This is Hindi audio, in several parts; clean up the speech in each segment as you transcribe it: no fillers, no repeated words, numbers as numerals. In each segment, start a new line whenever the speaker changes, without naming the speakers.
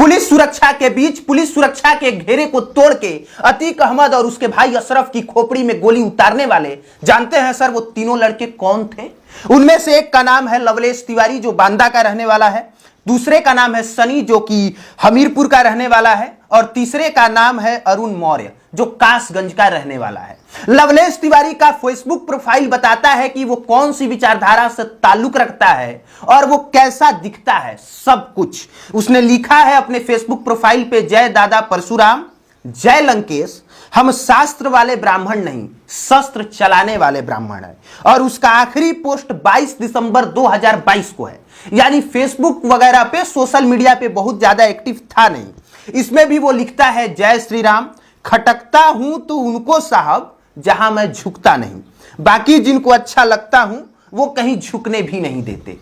पुलिस सुरक्षा के बीच पुलिस सुरक्षा के घेरे को तोड़ के अतीक अहमद और उसके भाई अशरफ की खोपड़ी में गोली उतारने वाले, जानते हैं सर वो तीनों लड़के कौन थे? उनमें से एक का नाम है लवलेश तिवारी जो बांदा का रहने वाला है, दूसरे का नाम है सनी जो कि हमीरपुर का रहने वाला है, और तीसरे का नाम है अरुण मौर्य जो कासगंज का रहने वाला है। लवलेश तिवारी का फेसबुक प्रोफाइल बताता है कि वो कौन सी विचारधारा से ताल्लुक रखता है और वो कैसा दिखता है, सब कुछ उसने लिखा है अपने फेसबुक प्रोफाइल पे। जय दादा परशुराम, जय लंकेश, हम शास्त्र वाले ब्राह्मण नहीं शस्त्र चलाने वाले ब्राह्मण हैं। और उसका आखिरी पोस्ट 22 दिसंबर 2022 को है, यानी फेसबुक वगैरह पे सोशल मीडिया पे बहुत ज्यादा एक्टिव था नहीं। इसमें भी वो लिखता है जय श्री राम, खटकता हूं तो उनको साहब जहां मैं झुकता नहीं, बाकी जिनको अच्छा लगता हूं वो कहीं झुकने भी नहीं देते।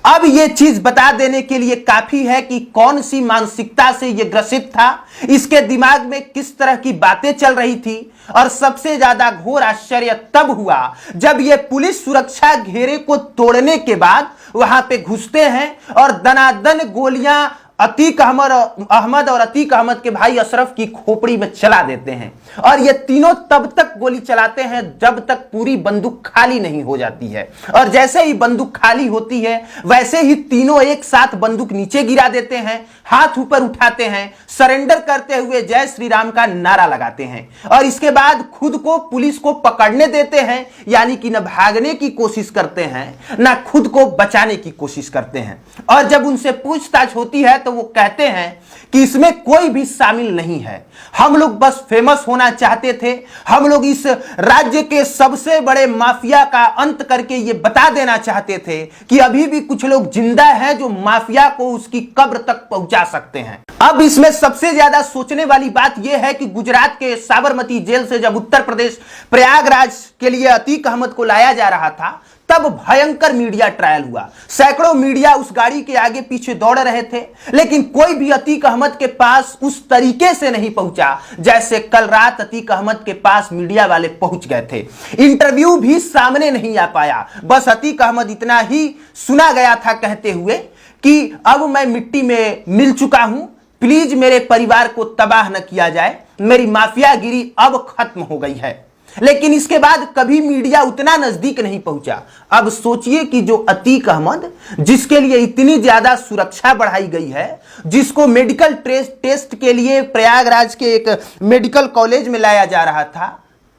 अब ये चीज बता देने के लिए काफी है कि कौन सी मानसिकता से ये ग्रसित था, इसके दिमाग में किस तरह की बातें चल रही थी। और सबसे ज्यादा घोर आश्चर्य तब हुआ जब ये पुलिस सुरक्षा घेरे को तोड़ने के बाद वहां पे घुसते हैं और दनादन गोलियां अतीक अहमद और अतीक अहमद के भाई अशरफ की खोपड़ी में चला देते हैं। और ये तीनों तब तक गोली चलाते हैं जब तक पूरी बंदूक खाली नहीं हो जाती है। और जैसे ही बंदूक खाली होती है वैसे ही तीनों एक साथ बंदूक नीचे गिरा देते हैं, हाथ ऊपर उठाते हैं, सरेंडर करते हुए जय श्री राम का नारा लगाते हैं। और इसके बाद खुद को पुलिस को पकड़ने देते हैं, यानी कि न भागने की कोशिश करते हैं न खुद को बचाने की कोशिश करते हैं। और जब उनसे पूछताछ होती है तो वो कहते हैं कि इसमें कोई भी शामिल नहीं है, हम लोग बस फेमस होना चाहते थे, हम लोग इस राज्य के सबसे बड़े माफिया का अंत करके ये बता देना चाहते थे कि अभी भी कुछ लोग जिंदा हैं जो माफिया को उसकी कब्र तक पहुंचा सकते हैं। अब इसमें सबसे ज्यादा सोचने वाली बात यह है कि गुजरात के साबरमती जेल से जब उत्तर प्रदेश प्रयागराज के लिए अतीक अहमद को लाया जा रहा था तब भयंकर मीडिया ट्रायल हुआ। सैकड़ों मीडिया उस गाड़ी के आगे पीछे दौड़ रहे थे, लेकिन कोई भी अतीक अहमद के पास उस तरीके से नहीं पहुंचा जैसे कल रात अतीक अहमद के पास मीडिया वाले पहुंच गए थे। इंटरव्यू भी सामने नहीं आ पाया, बस अतीक अहमद इतना ही सुना गया था कहते हुए कि अब मैं मिट्टी में मिल चुका हूं, प्लीज मेरे परिवार को तबाह न किया जाए, मेरी माफियागिरी अब खत्म हो गई है। लेकिन इसके बाद कभी मीडिया उतना नजदीक नहीं पहुंचा। अब सोचिए कि जो अतीक अहमद जिसके लिए इतनी ज्यादा सुरक्षा बढ़ाई गई है, जिसको मेडिकल टेस्ट के लिए प्रयागराज के एक मेडिकल कॉलेज में लाया जा रहा था,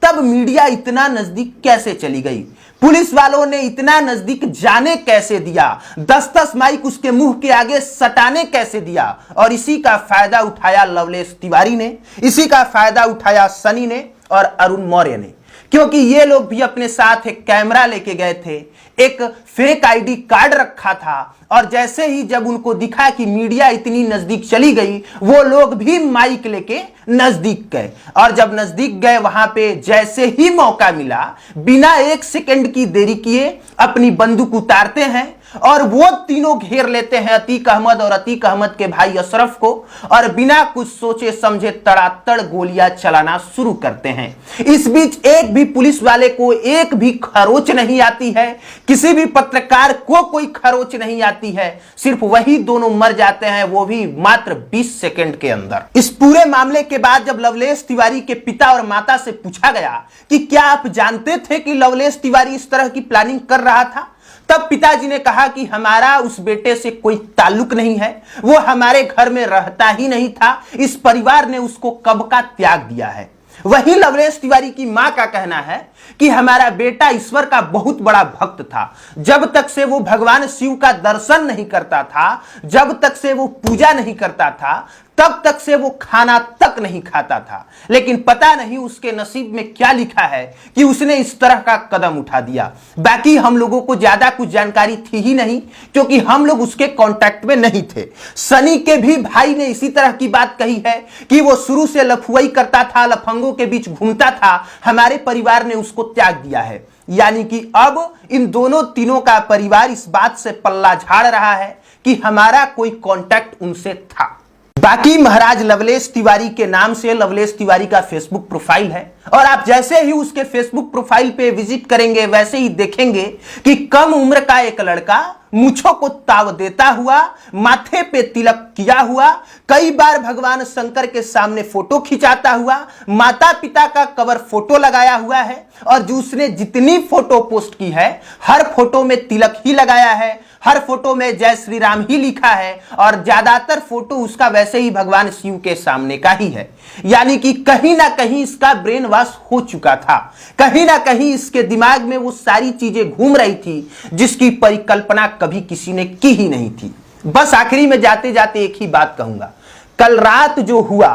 तब मीडिया इतना नजदीक कैसे चली गई? पुलिस वालों ने इतना नजदीक जाने कैसे दिया? 10-10 माइक उसके मुंह के आगे सटाने कैसे दिया? और इसी का फायदा उठाया लवलेश तिवारी ने, इसी का फायदा उठाया सनी ने और अरुण मौर्य ने, क्योंकि ये लोग भी अपने साथ एक कैमरा लेके गए थे, एक फेक आईडी कार्ड रखा था। और जैसे ही जब उनको दिखा कि मीडिया इतनी नजदीक चली गई, वो लोग भी माइक लेके नजदीक गए। और जब नजदीक गए वहां पे जैसे ही मौका मिला, बिना 1 सेकंड की देरी किए अपनी बंदूक उतारते हैं और वो तीनों घेर लेते हैं अतीक अहमद और अतीक अहमद के भाई अशरफ को, और बिना कुछ सोचे समझे तड़ातड़ गोलियां चलाना शुरू करते हैं। इस बीच एक भी पुलिस वाले को एक भी खरोच नहीं आती है, किसी भी पत्रकार को कोई खरोच नहीं आती है, सिर्फ वही दोनों मर जाते हैं, वो भी मात्र 20 सेकंड के अंदर। इस पूरे मामले के बाद जब लवलेश तिवारी के पिता और माता से पूछा गया कि क्या आप जानते थे कि लवलेश तिवारी इस तरह की प्लानिंग कर रहा था, तब पिताजी ने कहा कि हमारा उस बेटे से कोई ताल्लुक नहीं है, वो हमारे घर में रहता ही नहीं था, इस परिवार ने उसको कब का त्याग दिया है। वही लवलेश तिवारी की मां का कहना है कि हमारा बेटा ईश्वर का बहुत बड़ा भक्त था, जब तक से वो भगवान शिव का दर्शन नहीं करता था, जब तक से वो पूजा नहीं करता था, तब तक से वो खाना तक नहीं खाता था। लेकिन पता नहीं उसके नसीब में क्या लिखा है कि उसने इस तरह का कदम उठा दिया। बाकी हम लोगों को ज्यादा कुछ जानकारी थी ही नहीं, क्योंकि हम लोग उसके कांटेक्ट में नहीं थे। सनी के भी भाई ने इसी तरह की बात कही है कि वो शुरू से लफुआई करता था, लफंगों के बीच घूमता था, हमारे परिवार ने उसको त्याग दिया है। यानी कि अब इन दोनों तीनों का परिवार इस बात से पल्ला झाड़ रहा है कि हमारा कोई कांटेक्ट उनसे था। बाकी महाराज लवलेश तिवारी के नाम से लवलेश तिवारी का फेसबुक प्रोफाइल है, और आप जैसे ही उसके फेसबुक प्रोफाइल पे विजिट करेंगे वैसे ही देखेंगे कि कम उम्र का एक लड़का मूंछों को ताव देता हुआ, माथे पे तिलक किया हुआ, कई बार भगवान शंकर के सामने फोटो खिंचाता हुआ, माता पिता का कवर फोटो लगाया हुआ है और जो उसने जितनी फोटो पोस्ट की है हर फोटो में तिलक ही लगाया है, हर फोटो में जय श्री राम ही लिखा है और ज्यादातर फोटो उसका वैसे ही भगवान शिव के सामने का ही है। यानी कि कहीं ना कहीं इसका ब्रेन वॉश हो चुका था, कहीं ना कहीं इसके दिमाग में वो सारी चीजें घूम रही थी जिसकी परिकल्पना कभी किसी ने की ही नहीं थी। बस आखिरी में जाते जाते एक ही बात कहूंगा, कल रात जो हुआ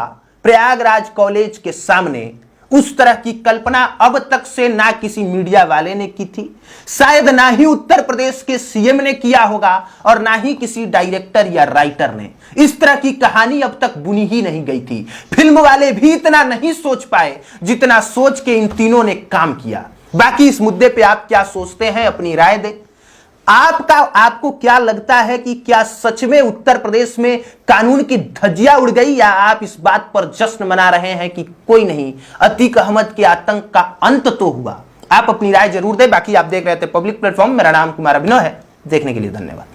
प्रयागराज कॉलेज के सामने, उस तरह की कल्पना अब तक से ना किसी मीडिया वाले ने की थी, शायद ना ही उत्तर प्रदेश के सीएम ने किया होगा और ना ही किसी डायरेक्टर या राइटर ने। इस तरह की कहानी अब तक बुनी ही नहीं गई थी। फिल्म वाले भी इतना नहीं सोच पाए जितना सोच के इन तीनों ने काम किया। बाकी इस मुद्दे पे आप क्या सोचते हैं, अपनी राय दें। आपको क्या लगता है कि क्या सच में उत्तर प्रदेश में कानून की धज्जियां उड़ गई, या आप इस बात पर जश्न मना रहे हैं कि कोई नहीं, अतीक अहमद के आतंक का अंत तो हुआ। आप अपनी राय जरूर दें। बाकी आप देख रहे थे पब्लिक प्लेटफॉर्म। मेरा नाम कुमार अभिनव है। देखने के लिए धन्यवाद।